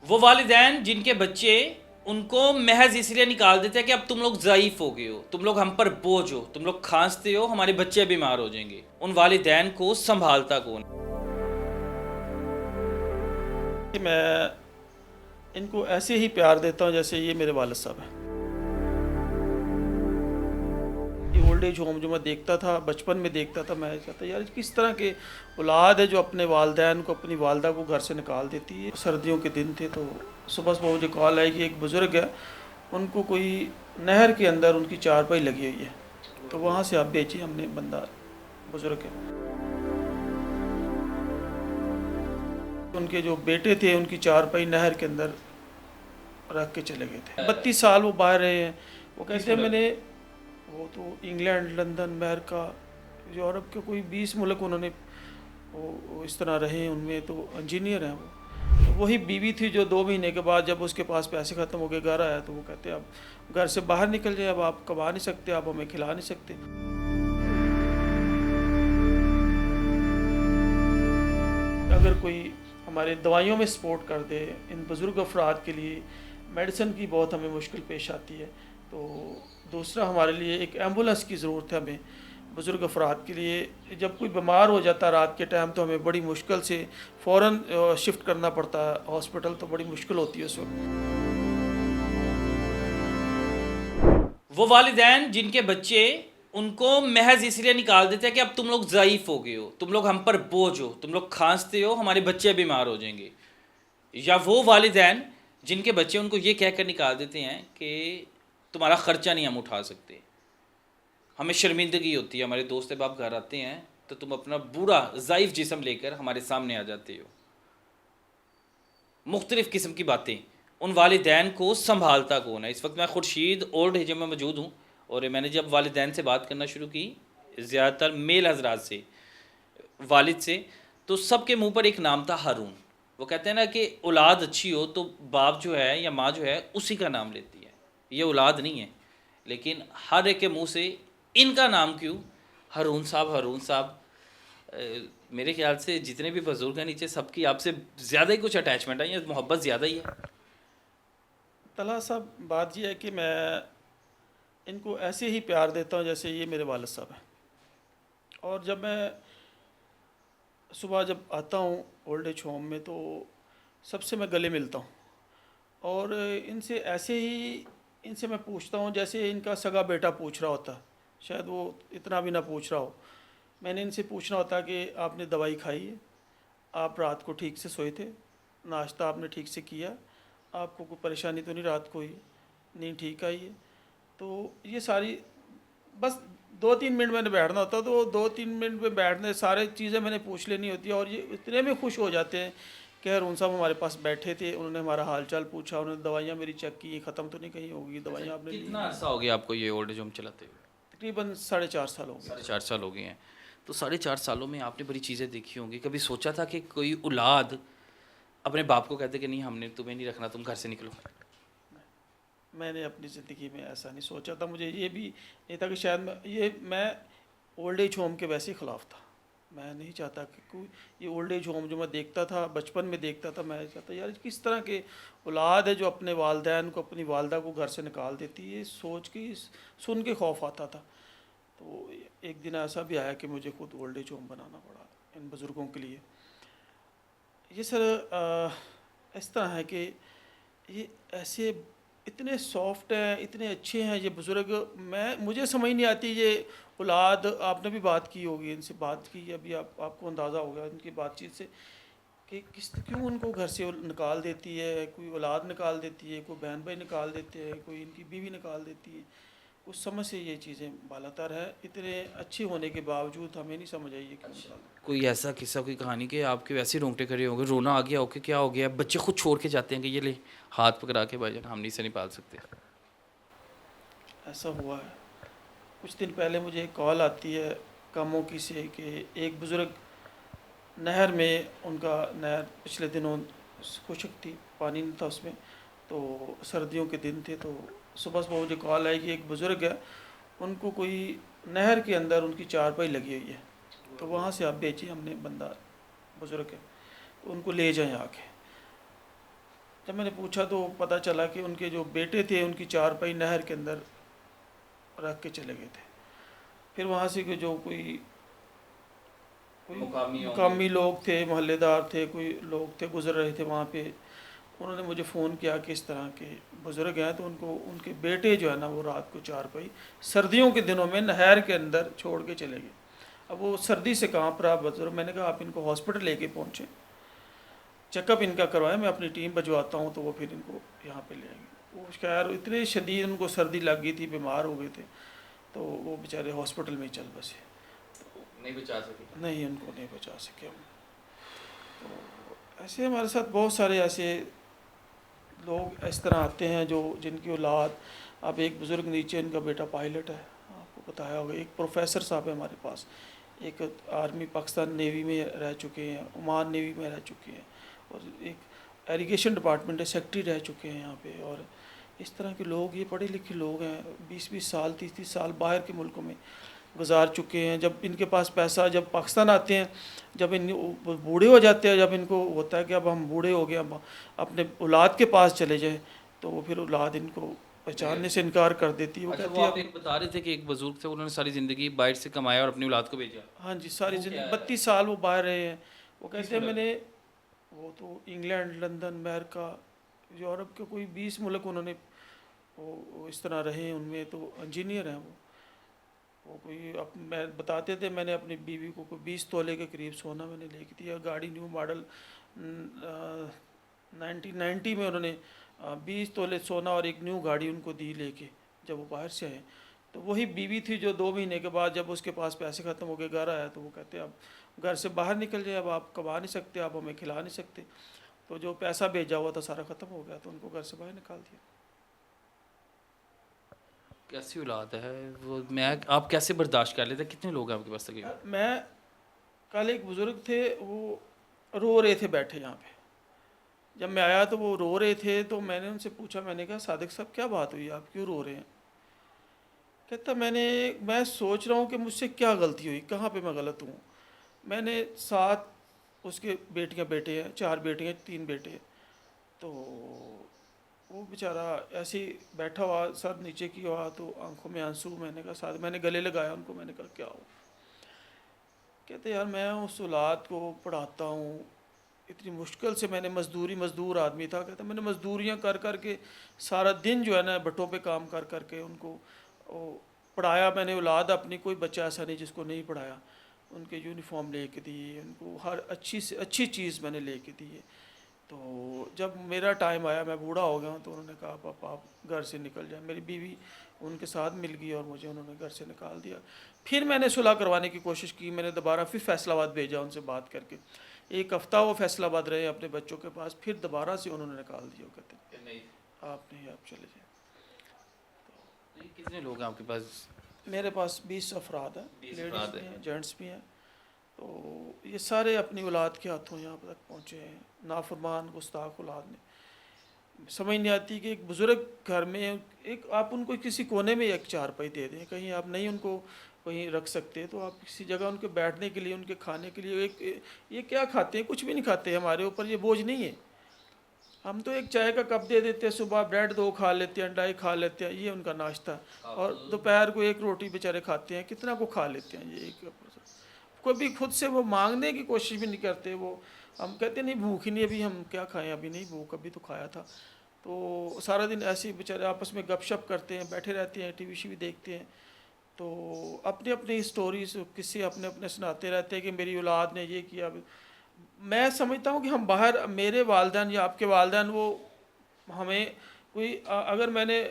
وہ والدین جن کے بچے ان کو محض اس لیے نکال دیتے ہیں کہ اب تم لوگ ضعیف ہو گئے ہو، تم لوگ ہم پر بوجھ ہو، تم لوگ کھانستے ہو، ہمارے بچے بیمار ہو جائیں گے، ان والدین کو سنبھالتا کون؟ کہ میں ان کو ایسے ہی پیار دیتا ہوں جیسے یہ میرے والد صاحب ہیں۔ یہ اولڈ ایج ہوم جو میں دیکھتا تھا، بچپن میں دیکھتا تھا، میں کہتا یار کس طرح کے اولاد ہے جو اپنے والدین کو، اپنی والدہ کو گھر سے نکال دیتی ہے۔ سردیوں کے دن تھے تو صبح صبح مجھے کال آئی کہ ایک بزرگ ہے، ان کو کوئی نہر کے اندر ان کی چارپائی لگی ہوئی ہے، تو وہاں سے آپ بھیجیے، ہم نے بندہ بزرگ ہے۔ ان کے جو بیٹے تھے ان کی چارپائی نہر کے اندر رکھ کے چلے گئے تھے۔ 32 سال وہ باہر رہے ہیں۔ وہ کہتے ہیں میں نے، وہ تو انگلینڈ، لندن، امریکہ، یورپ کے کوئی 20 ملک انہوں نے وہ اس طرح رہے، ان میں تو انجینئر ہیں وہ۔ وہی بیوی تھی جو 2 مہینے کے بعد جب اس کے پاس پیسے ختم ہو گئے گھر آیا تو وہ کہتے ہیں اب گھر سے باہر نکل جائے، اب آپ کما نہیں سکتے، آپ ہمیں کھلا نہیں سکتے۔ اگر کوئی ہمارے دوائیوں میں سپورٹ کر دے، ان بزرگ افراد کے لیے میڈیسن کی بہت ہمیں مشکل پیش آتی ہے، تو دوسرا ہمارے لیے ایک ایمبولینس کی ضرورت ہے ہمیں بزرگ افراد کے لیے۔ جب کوئی بیمار ہو جاتا ہے رات کے ٹائم تو ہمیں بڑی مشکل سے فوراً شفٹ کرنا پڑتا ہے ہاسپٹل، تو بڑی مشکل ہوتی ہے اس وقت۔ وہ والدین جن کے بچے ان کو محض اس لیے نکال دیتے ہیں کہ اب تم لوگ ضعیف ہو گئے ہو، تم لوگ ہم پر بوجھ ہو، تم لوگ کھانستے ہو، ہمارے بچے بیمار ہو جائیں گے، یا وہ والدین جن کے بچے ان کو یہ کہہ کر نکال دیتے ہیں کہ تمہارا خرچہ نہیں ہم اٹھا سکتے، ہمیں شرمندگی ہوتی ہے، ہمارے دوست احباب گھر آتے ہیں تو تم اپنا بوڑھا ضعیف جسم لے کر ہمارے سامنے آ جاتے ہو، مختلف قسم کی باتیں۔ ان والدین کو سنبھالتا کون ہے؟ اس وقت میں خورشید اولڈ ایج میں موجود ہوں، اور میں نے جب والدین سے بات کرنا شروع کی، زیادہ تر میل حضرات سے، والد سے، تو سب کے منہ پر ایک نام تھا، ہارون۔ وہ کہتے ہیں نا کہ اولاد اچھی ہو تو باپ جو ہے یا ماں جو ہے اسی کا نام لیتی ہے، یہ اولاد نہیں ہے، لیکن ہر ایک کے منہ سے ان کا نام کیوں؟ ہارون صاحب، ہارون صاحب۔ میرے خیال سے جتنے بھی بزرگ ہیں نیچے، سب کی آپ سے زیادہ ہی کچھ اٹیچمنٹ ہے یا محبت زیادہ ہی ہے؟ طلحہ صاحب، بات یہ ہے کہ میں ان کو ایسے ہی پیار دیتا ہوں جیسے یہ میرے والد صاحب ہیں۔ اور جب میں صبح جب آتا ہوں اولڈ ایج ہوم میں تو سب سے میں گلے ملتا ہوں، اور ان سے ایسے ہی ان سے میں پوچھتا ہوں جیسے ان کا سگا بیٹا پوچھ رہا ہوتا، شاید وہ اتنا بھی نہ پوچھ رہا ہو۔ میں نے ان سے پوچھنا ہوتا کہ آپ نے دوائی کھائی ہے، آپ رات کو ٹھیک سے سوئے تھے، ناشتہ آپ نے ٹھیک سے کیا، آپ کو کوئی پریشانی تو نہیں رات کو ہوئی، نیند ٹھیک آئی ہے؟ تو یہ ساری بس 2-3 منٹ میں نے بیٹھنا ہوتا، تو 2-3 منٹ میں بیٹھنے سارے چیزیں میں نے پوچھ لینی ہوتی ہے، اور یہ اتنے میں خوش ہو جاتے ہیں کہ ہارون صاحب ہمارے پاس بیٹھے تھے، انہوں نے ہمارا حال چال پوچھا، انہوں نے دوائیاں میری چیک کی، ختم تو نہیں کہیں ہوگی دوائیاں آپ نے لی کتنا ہیں؟ عرصہ ہو گیا آپ کو یہ اولڈ ایج ہوم چلاتے ہوئے؟ تقریباً 4.5 سال ہو گئے۔ 4.5 سال ہو گئے ہیں، تو 4.5 سالوں میں آپ نے بڑی چیزیں دیکھی ہوں گی۔ کبھی سوچا تھا کہ کوئی اولاد اپنے باپ کو کہتے کہ نہیں، ہم نے تمہیں نہیں رکھنا، تم گھر سے نکلو؟ میں نے اپنی زندگی میں ایسا نہیں سوچا تھا، مجھے یہ بھی نہیں تھا کہ شاید میں اولڈ ایج ہوم کے ویسے ہی خلاف تھا۔ میں نہیں چاہتا کہ کوئی یہ اولڈ ایج ہوم جو میں دیکھتا تھا، بچپن میں دیکھتا تھا، میں چاہتا یار کس طرح کے اولاد ہے جو اپنے والدین کو، اپنی والدہ کو گھر سے نکال دیتی ہے، سوچ کے سن کے خوف آتا تھا۔ تو ایک دن ایسا بھی آیا کہ مجھے خود اولڈ ایج ہوم بنانا پڑا ان بزرگوں کے لیے۔ یہ سر اس طرح ہے کہ یہ ایسے اتنے سافٹ ہیں، اتنے اچھے ہیں یہ بزرگ، مجھے سمجھ نہیں آتی یہ اولاد۔ آپ نے بھی بات کی ہوگی، ان سے بات کی، ابھی آپ کو اندازہ ہوگا ان کی بات چیت سے کہ کیوں ان کو گھر سے نکال دیتی ہے، کوئی اولاد نکال دیتی ہے، کوئی بہن بھائی نکال دیتے ہیں، کوئی ان کی بیوی نکال دیتی ہے۔ اس سمجھ سے یہ چیزیں بالا تر ہے، اتنے اچھے ہونے کے باوجود ہمیں نہیں سمجھ آئی یہ کیوں نکال دیتی۔ کوئی ایسا قصہ، کوئی کہانی کہ آپ کے ویسے رونگٹے کھڑے ہو گئے، رونا آ گیا ہو کہ کیا ہو گیا؟ بچے خود چھوڑ کے جاتے ہیں کہ یہ لے ہاتھ پکڑا کے، بھائی جان ہم نہیں سے نہیں پال سکتے؟ ایسا ہوا ہے، کچھ دن پہلے مجھے ایک کال آتی ہے کاموں کی سے کہ ایک بزرگ نہر میں، ان کا نہر پچھلے دنوں خشک تھی، پانی نہیں تھا اس میں، تو سردیوں کے دن تھے، تو صبح صبح مجھے کال آئی کہ ایک بزرگ ہے، ان کو کوئی نہر کے اندر ان کی چارپائی لگی ہوئی ہے، تو وہاں سے آپ بھیجیے، ہم نے بندہ بزرگ ہے، تو ان کو لے جائیں آ کے۔ जब मैंने पूछा तो पता चला कि उनके जो बेटे थे उनकी चारपाई नहर के अंदर रख के चले गए थे। फिर वहाँ से कि जो कोई कोई मुकामी होंगे। मुकामी लोग थे, मोहल्लेदार थे, कोई लोग थे गुज़र रहे थे वहाँ पे, उन्होंने मुझे फ़ोन किया कि इस तरह के बुज़ुर्ग हैं, तो उनको उनके बेटे जो है ना वो रात को चारपाई सर्दियों के दिनों में नहर के अंदर छोड़ के चले गए। अब वो सर्दी से कांप रहा बुज़ुर्ग, मैंने कहा आप इनको हॉस्पिटल लेके पहुँचे, चेकअप इनका करवाएं, मैं अपनी टीम भिजवाता हूँ, तो वो फिर इनको यहाँ पे ले आएंगे। वो खैर इतने शदीद उनको सर्दी लग गई थी, बीमार हो गए थे, तो वो बेचारे हॉस्पिटल में ही चल बसे। नहीं बचा सके। नहीं, उनको नहीं बचा सके हम। तो ऐसे हमारे साथ बहुत सारे ऐसे लोग इस तरह आते हैं जो जिनकी औलाद, अब एक बुज़ुर्ग नीचे, इनका बेटा पायलट है, आपको बताया होगा। एक प्रोफेसर साहब है हमारे पास, एक आर्मी पाकिस्तान नेवी में रह चुके हैं, ओमान नेवी में रह चुके हैं, और एक एरीगेशन डिपार्टमेंट है सेक्रेटरी रह चुके हैं यहाँ पे। और इस तरह के लोग, ये पढ़े लिखे लोग हैं, 20-20 साल 30-30 साल बाहर के मुल्कों में गुजार चुके हैं। जब इनके पास पैसा, जब पाकिस्तान आते हैं, जब इन बूढ़े हो जाते हैं, जब इनको होता है कि अब हम बूढ़े हो गए, अब अपने औलाद के पास चले जाएं, तो वो फिर औलाद इनको पहचानने से इनकार कर देती है। वो अच्छा, कहती वो है आप एक बता रहे थे कि एक बुजुर्ग थे, उन्होंने सारी ज़िंदगी बाहर से कमाया और अपनी औलाद को भेजा। हाँ जी, सारी वो क्या जिंदगी है? 32 साल वो बाहर रहे हैं। वो किस कहते हैं मुल्क? मैंने, वो तो इंग्लैंड, लंदन, अमेरिका, यूरोप के कोई 20 मुल्क उन्होंने वो इस तरह रहे हैं। उनमें तो इंजीनियर हैं वो कोई मैं बताते थे, मैंने अपनी बीवी को कोई 20 तोले के करीब सोना मैंने लेके दिया। गाड़ी न्यू मॉडल 1990 में उन्होंने 20 तोले सोना और एक न्यू गाड़ी उनको दी लेके, जब वो बाहर से आए। तो वही बीवी थी जो 2 महीने के बाद जब उसके पास पैसे ख़त्म हो गए घर आया, तो वो कहते अब घर से बाहर निकल जाए, अब आप कमा नहीं सकते, आप हमें खिला नहीं सकते। तो जो पैसा भेजा हुआ था सारा ख़त्म हो गया, तो उनको घर से बाहर निकाल दिया। कैसी औलाद है वो, मैं आप कैसे बर्दाश्त कर लेते? कितने लोग हैं आपके पास तकरीबन? मैं कल, एक बुज़ुर्ग थे, वो रो रहे थे बैठे यहाँ पे। जब मैं आया तो वो रो रहे थे, तो मैंने उनसे पूछा, मैंने कहा सादिक साहब क्या बात हुई, आप क्यों रो रहे हैं? कहता मैं सोच रहा हूँ कि मुझसे क्या गलती हुई, कहाँ पे मैं गलत हूँ। मैंने 7 उसके बेटियाँ बेटे हैं, 4 बेटियाँ 3 बेटे हैं। तो वो बेचारा ऐसे ही बैठा हुआ, सर नीचे किया हुआ, तो आंखों में आंसू। मैंने कहा साथ, मैंने गले लगाया उनको, मैंने कहा क्या हो? कहते यार मैं उस औलाद को पढ़ाता हूँ, इतनी मुश्किल से मैंने मज़दूर आदमी था, कहता मैंने मज़दूरियाँ कर कर के सारा दिन जो है ना भट्टों पे काम कर कर के उनको वो पढ़ाया मैंने। औलाद अपनी, कोई बच्चा ऐसा नहीं जिसको नहीं पढ़ाया। उनके यूनिफॉर्म लेके दिए, उनको हर अच्छी से अच्छी चीज़ मैंने लेके दी है। तो जब मेरा टाइम आया, मैं बूढ़ा हो गया हूँ, तो उन्होंने कहा पापा आप घर से निकल जाए। मेरी बीवी उनके साथ मिल गई और मुझे उन्होंने घर से निकाल दिया। फिर मैंने सुलह करवाने की कोशिश की, मैंने दोबारा फिर फैसलाबाद भेजा उनसे बात करके। 1 हफ़्ता वो फैसलाबाद रहे अपने बच्चों के पास, फिर दोबारा से उन्होंने निकाल दिया। वो कहते कि नहीं? आप नहीं, आप चले जाए। तो ये कितने लोग हैं आपके पास? मेरे पास 20 अफराद हैं, 20 लेडीज़ अफराद भी हैं। हैं, जेंट्स भी हैं। तो ये सारे अपनी औलाद के हाथों यहाँ तक पहुँचे हैं, नाफरमान गुस्ताख औलाद ने। समझ नहीं आती कि एक बुज़ुर्ग घर में, एक आप उनको किसी कोने में एक चारपाई दे दें, कहीं आप नहीं उनको कहीं रख सकते, तो आप किसी जगह उनके बैठने के लिए, उनके खाने के लिए एक, ये क्या खाते हैं? कुछ भी नहीं खाते। हमारे ऊपर ये बोझ नहीं है। हम तो एक चाय का कप दे देते हैं, सुबह ब्रेड 2 खा लेते हैं, अंडा ही खा लेते हैं, ये उनका नाश्ता। और दोपहर को 1 रोटी बेचारे खाते हैं, कितना को खा लेते हैं ये एक। कोई भी खुद से वो मांगने की कोशिश भी नहीं करते। वो हम कहते नहीं भूख ही नहीं, अभी हम क्या खाएं, अभी नहीं भूख, अभी तो खाया था। तो सारा दिन ऐसे ही बेचारे आपस में गपशप करते हैं, बैठे रहते हैं, टीवी शीवी देखते हैं। तो अपनी अपनी स्टोरीज किसी अपने अपने सुनाते रहते हैं कि मेरी औलाद ने ये किया। मैं समझता हूँ कि हम बाहर, मेरे वालदैन या आपके वालदैन, वो हमें कोई अगर मैंने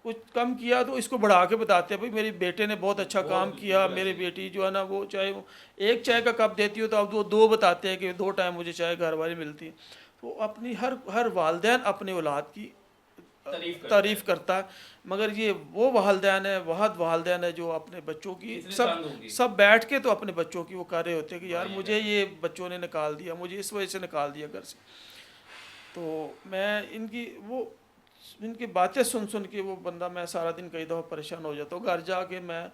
कुछ कम किया तो इसको बढ़ा के बताते हैं, भाई मेरे बेटे ने बहुत अच्छा काम किया, मेरी बेटी जो है ना वो चाहे वो 1 चाय का कप देती हो तो अब वो 2 बताते हैं कि 2 टाइम मुझे चाय घर वाली मिलती है। तो अपनी हर वालदैन अपनी औलाद की तारीफ़ करता है। मगर ये वो वालदैन है, वहद वालदैन है जो अपने बच्चों की सब बैठ के तो अपने बच्चों की वो कर रहे होते हैं कि यार मुझे ये बच्चों ने निकाल दिया, मुझे इस वजह से निकाल दिया घर से। तो मैं इनकी बातें सुन सुन के वो बंदा, मैं सारा दिन कई दफ़ा परेशान हो जाता हूँ। घर जाके मैं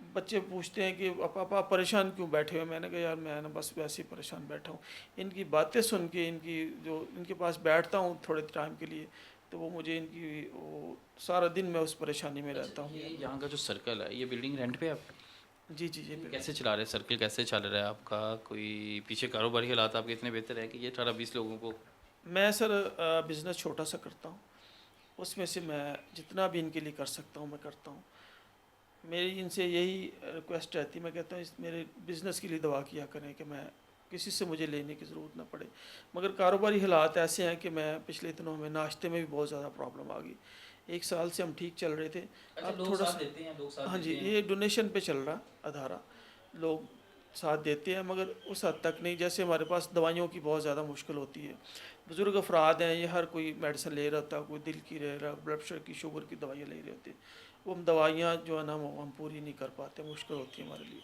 बच्चे पूछते हैं कि पापा आप परेशान क्यों बैठे हुए हैं?" मैंने कहा यार मैं ना बस वैसे ही परेशान बैठा हूँ। इनकी बातें सुन के इनके पास बैठता हूँ थोड़े टाइम के लिए, तो वो मुझे इनकी वो सारा दिन मैं उस परेशानी में रहता हूँ। ये यहाँ का जो सर्कल है, ये बिल्डिंग रेंट पे है आप? जी, जी, जी, बिल्कुल। कैसे चला रहे हैं सर्कल, कैसे चल रहा है आपका? कोई पीछे कारोबारी हालात आपके इतने बेहतर हैं कि ये 18-20 लोगों को? मैं सर बिज़नेस छोटा सा करता हूँ, उसमें से मैं जितना भी इनके लिए कर सकता हूँ मैं करता हूँ। मेरी इनसे यही रिक्वेस्ट रहती है, मैं कहता हूँ इस मेरे बिज़नेस के लिए दुआ किया करें कि मैं किसी से मुझे लेने की ज़रूरत ना पड़े। मगर कारोबारी हालात ऐसे हैं कि मैं पिछले दिनों में नाश्ते में भी बहुत ज़्यादा प्रॉब्लम आ गई। 1 साल से हम ठीक चल रहे थे, अच्छा, अब लोग थोड़ा साथ सा। देते हैं, लोग साथ हाँ जी, देते हैं। ये डोनेशन पे चल रहा अधारा, लोग साथ देते हैं मगर उस हद तक नहीं। जैसे हमारे पास दवाइयों की बहुत ज़्यादा मुश्किल होती है, बुज़ुर्ग अफराद हैं, ये हर कोई मेडिसिन ले रहा होता है, कोई दिल की ले रहा, ब्लड प्रेशर की, शुगर की दवाइयाँ ले रहे होते हैं, वो हम दवाइयाँ जो है ना वो हम पूरी नहीं कर पाते, मुश्किल होती है हमारे लिए।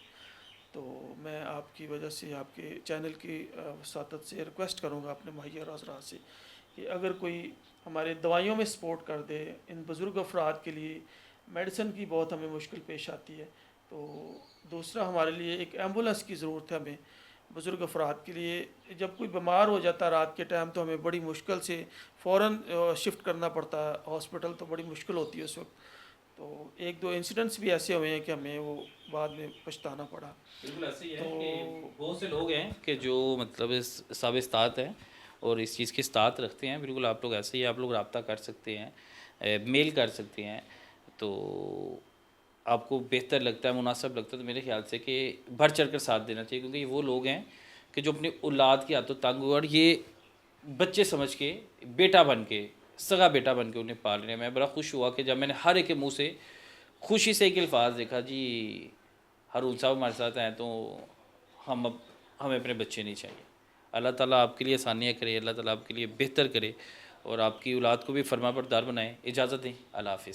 तो मैं आपकी वजह से आपके चैनल की वसातत से रिक्वेस्ट करूँगा अपने मुहैया हज़रात से कि अगर कोई हमारे दवाइयों में सपोर्ट कर दे, इन बुज़ुर्ग अफराद के लिए मेडिसिन की बहुत हमें मुश्किल पेश आती है। तो दूसरा हमारे लिए एक एम्बुलेंस की ज़रूरत है हमें, बुज़ुर्ग अफराद के लिए। जब कोई बीमार हो जाता है रात के टाइम तो हमें बड़ी मुश्किल से फ़ौरन शिफ्ट करना पड़ता है हॉस्पिटल, तो बड़ी मुश्किल होती है उस वक्त। तो 1-2 इंसिडेंट्स भी ऐसे हुए हैं कि हमें वो बाद में पछताना पड़ा। बिल्कुल ऐसे ही है तो कि बहुत से लोग हैं कि जो मतलब इस सब इस्तात हैं और इस चीज़ की इस्तात रखते हैं। बिल्कुल आप लोग ऐसे ही, आप लोग रब्ता कर सकते हैं, मेल कर सकते हैं। तो आपको बेहतर लगता है, मुनासिब लगता है तो मेरे ख्याल से कि बढ़ चढ़ कर साथ देना चाहिए, क्योंकि ये वो लोग हैं कि जो अपनी औलाद की आदत तंग हुए और ये बच्चे समझ के, बेटा बन के, सगा बेटा बन के उन्हें पाल रहे हैं। मैं बड़ा खुश हुआ कि जब मैंने हर एक के मुंह से खुशी से एक अल्फाज देखा, जी हारून साहब हमारे साथ हैं तो हमें अपने बच्चे नहीं चाहिए। अल्लाह ताला आपके लिए आसानियाँ करे, अल्लाह ताला आपके लिए बेहतर करे और आपकी औलाद को भी फरमा बरदार बनाए। इजाज़त दें, अल्लाह हाफ़िज़।